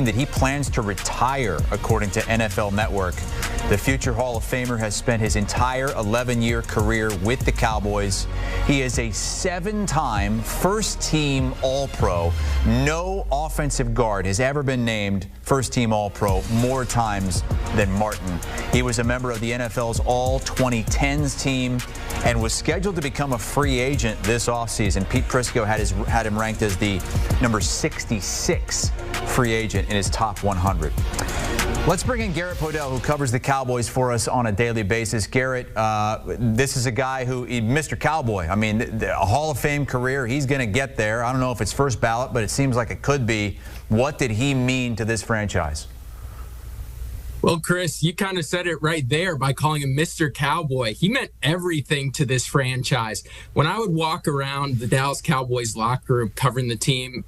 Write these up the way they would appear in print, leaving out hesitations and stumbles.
that he plans to retire, according to NFL Network. The future Hall of Famer has spent his entire 11-year career with the Cowboys. He is a 7-time first-team All-Pro. No offensive guard has ever been named first-team All-Pro more times than Martin. He was a member of the NFL's All-2010s team and was scheduled to become a free agent this offseason. Pete Prisco had him ranked as the number 66 free agent in his top 100. Let's bring in Garrett Podell, who covers the Cowboys for us on a daily basis. Garrett, this is a guy who, Mr. Cowboy, I mean, a Hall of Fame career, he's going to get there. I don't know if it's first ballot, but it seems like it could be. What did he mean to this franchise? Well, Chris, you kind of said it right there by calling him Mr. Cowboy. He meant everything to this franchise. When I would walk around the Dallas Cowboys locker room covering the team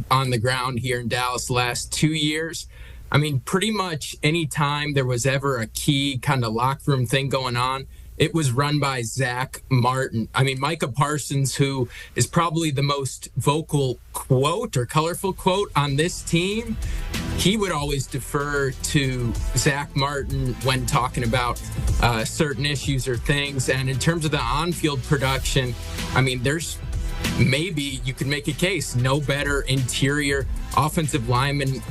on the ground here in Dallas the last 2 years, I mean, pretty much any time there was ever a key kind of locker room thing going on, it was run by Zack Martin. I mean, Micah Parsons, who is probably the most vocal quote or colorful quote on this team, he would always defer to Zack Martin when talking about certain issues or things. And in terms of the on-field production, I mean, there's maybe you could make a case, no better interior offensive lineman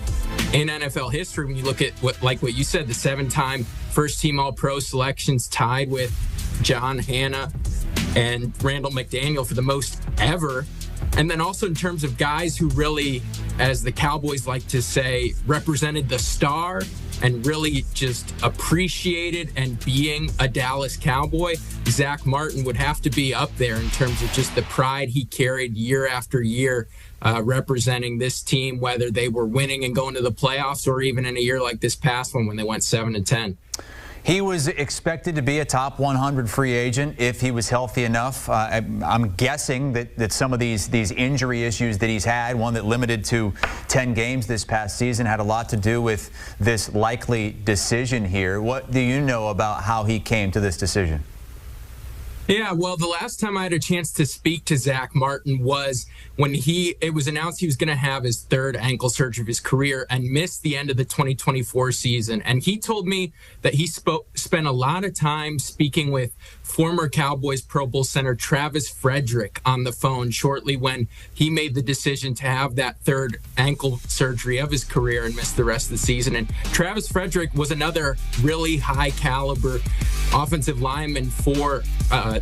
in NFL history. When you look at what you said, the 7-time first-team All-Pro selections tied with John Hanna and Randall McDaniel for the most ever. And then also in terms of guys who really, as the Cowboys like to say, represented the star and really just appreciated and being a Dallas Cowboy, Zack Martin would have to be up there in terms of just the pride he carried year after year, representing this team, whether they were winning and going to the playoffs or even in a year like this past one when they went 7-10. He was expected to be a top 100 free agent if he was healthy enough. I'm guessing that some of these injury issues that he's had, one that limited to 10 games this past season, had a lot to do with this likely decision here. What do you know about how he came to this decision? Yeah, well, the last time I had a chance to speak to Zack Martin was when it was announced he was going to have his third ankle surgery of his career and missed the end of the 2024 season. And he told me that he spent a lot of time speaking with former Cowboys Pro Bowl center Travis Frederick on the phone shortly when he made the decision to have that third ankle surgery of his career and miss the rest of the season. And Travis Frederick was another really high caliber offensive lineman for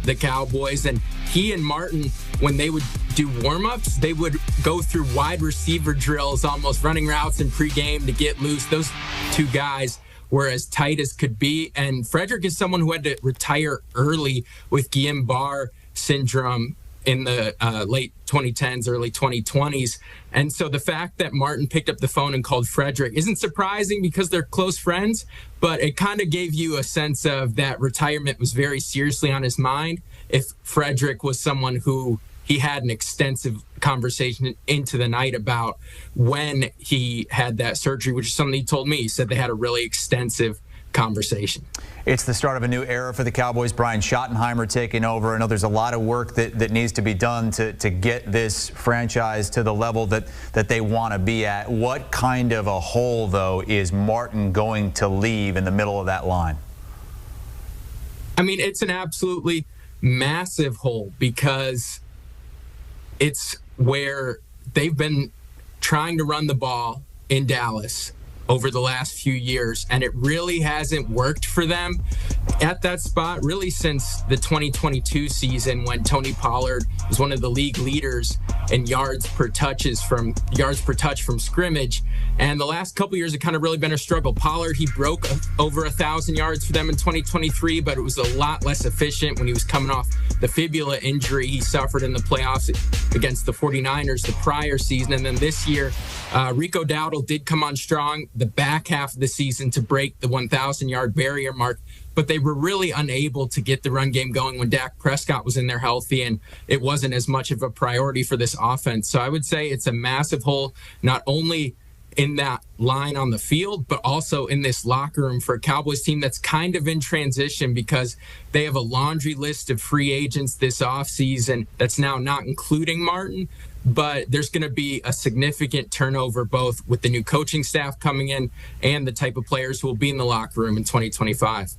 the Cowboys. And he and Martin, when they would do warm-ups, they would go through wide receiver drills, almost running routes in pregame to get loose. Those two guys were as tight as could be. And Frederick is someone who had to retire early with Guillain-Barré syndrome in the late 2010s, early 2020s. And so the fact that Martin picked up the phone and called Frederick isn't surprising because they're close friends, but it kind of gave you a sense of that retirement was very seriously on his mind. If Frederick was someone who he had an extensive conversation into the night about when he had that surgery, which is something he told me. He said they had a really extensive conversation. It's the start of a new era for the Cowboys. Brian Schottenheimer taking over. I know there's a lot of work that needs to be done to get this franchise to the level that they want to be at. What kind of a hole, though, is Martin going to leave in the middle of that line? I mean, it's an absolutely massive hole because it's where they've been trying to run the ball in Dallas over the last few years, and it really hasn't worked for them at that spot really since the 2022 season when Tony Pollard was one of the league leaders in yards per touch from scrimmage. And the last couple years, it kind of really been a struggle. Pollard, he broke over 1,000 yards for them in 2023, but it was a lot less efficient when he was coming off the fibula injury he suffered in the playoffs against the 49ers the prior season. And then this year, Rico Dowdle did come on strong the back half of the season to break the 1,000-yard barrier mark, but they were really unable to get the run game going when Dak Prescott was in there healthy, and it wasn't as much of a priority for this offense. So I would say it's a massive hole, not only in that line on the field, but also in this locker room for a Cowboys team that's kind of in transition because they have a laundry list of free agents this offseason that's now not including Martin. but there's going to be a significant turnover both with the new coaching staff coming in and the type of players who will be in the locker room in 2025.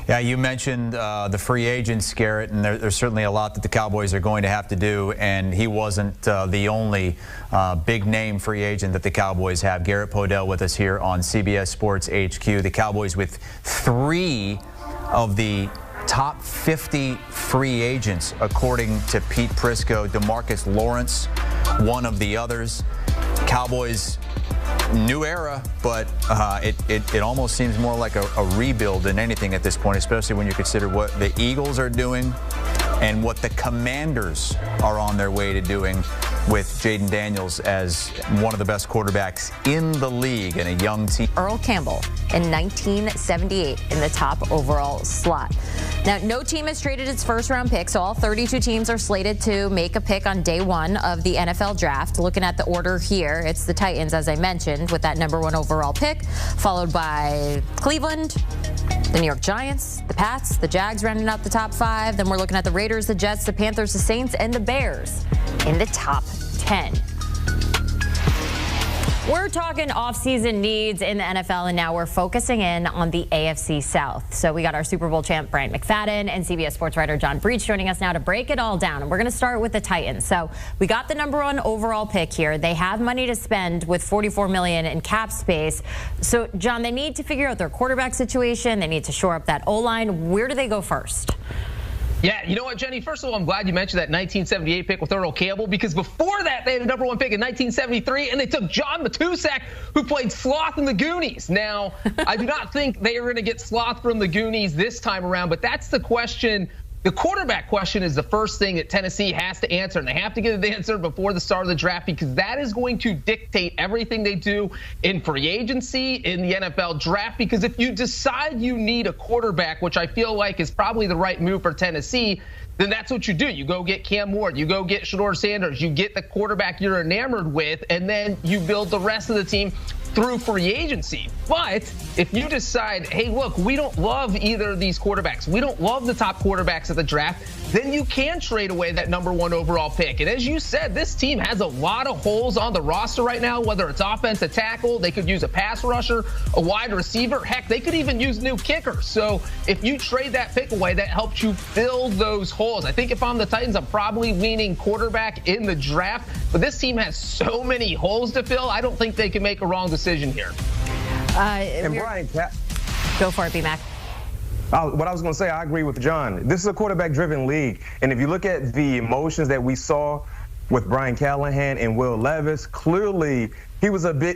Yeah, you mentioned the free agents, Garrett, and there's certainly a lot that the Cowboys are going to have to do, and he wasn't the only big-name free agent that the Cowboys have. Garrett Podell with us here on CBS Sports HQ. The Cowboys with 3 of the top 50 free agents, according to Pete Prisco. DeMarcus Lawrence, one of the others. Cowboys, new era, but it almost seems more like a rebuild than anything at this point, especially when you consider what the Eagles are doing and what the Commanders are on their way to doing with Jaden Daniels as one of the best quarterbacks in the league and a young team. Earl Campbell in 1978 in the top overall slot. Now, no team has traded its first-round pick, so all 32 teams are slated to make a pick on day 1 of the NFL draft. Looking at the order here, it's the Titans, as I mentioned, with that number 1 overall pick, followed by Cleveland, the New York Giants, the Pats, the Jags rounding out the top 5. Then we're looking at the Raiders, the Jets, the Panthers, the Saints, and the Bears in the top 10. We're talking offseason needs in the NFL, and now we're focusing in on the AFC South. So we got our Super Bowl champ Bryant McFadden and CBS Sports writer John Breach joining us now to break it all down. And we're going to start with the Titans. So we got the number 1 overall pick here. They have money to spend with $44 million in cap space. So, John, they need to figure out their quarterback situation. They need to shore up that O-line. Where do they go first? Yeah, you know what, Jenny? First of all, I'm glad you mentioned that 1978 pick with Earl Campbell, because before that, they had a number 1 pick in 1973, and they took John Matuszak, who played Sloth in the Goonies. Now, I do not think they are going to get Sloth from the Goonies this time around, but that's the question. The quarterback question is the first thing that Tennessee has to answer, and they have to get it answered before the start of the draft, because that is going to dictate everything they do in free agency, in the NFL draft. Because if you decide you need a quarterback, which I feel like is probably the right move for Tennessee, then that's what you do. You go get Cam Ward, you go get Shedeur Sanders, you get the quarterback you're enamored with, and then you build the rest of the team through free agency. But if you decide, hey, look, we don't love either of these quarterbacks, we don't love the top quarterbacks at the draft, then you can trade away that number 1 overall pick. And as you said, this team has a lot of holes on the roster right now, whether it's offensive tackle, they could use a pass rusher, a wide receiver, heck, they could even use new kickers. So if you trade that pick away, that helps you fill those holes. I think if I'm the Titans, I'm probably leaning quarterback in the draft, but this team has so many holes to fill, I don't think they can make a wrong decision here. And Brian, go for it, B-Mac. What I was going to say, I agree with John. This is a quarterback-driven league, and if you look at the emotions that we saw with Brian Callahan and Will Levis, clearly he was a bit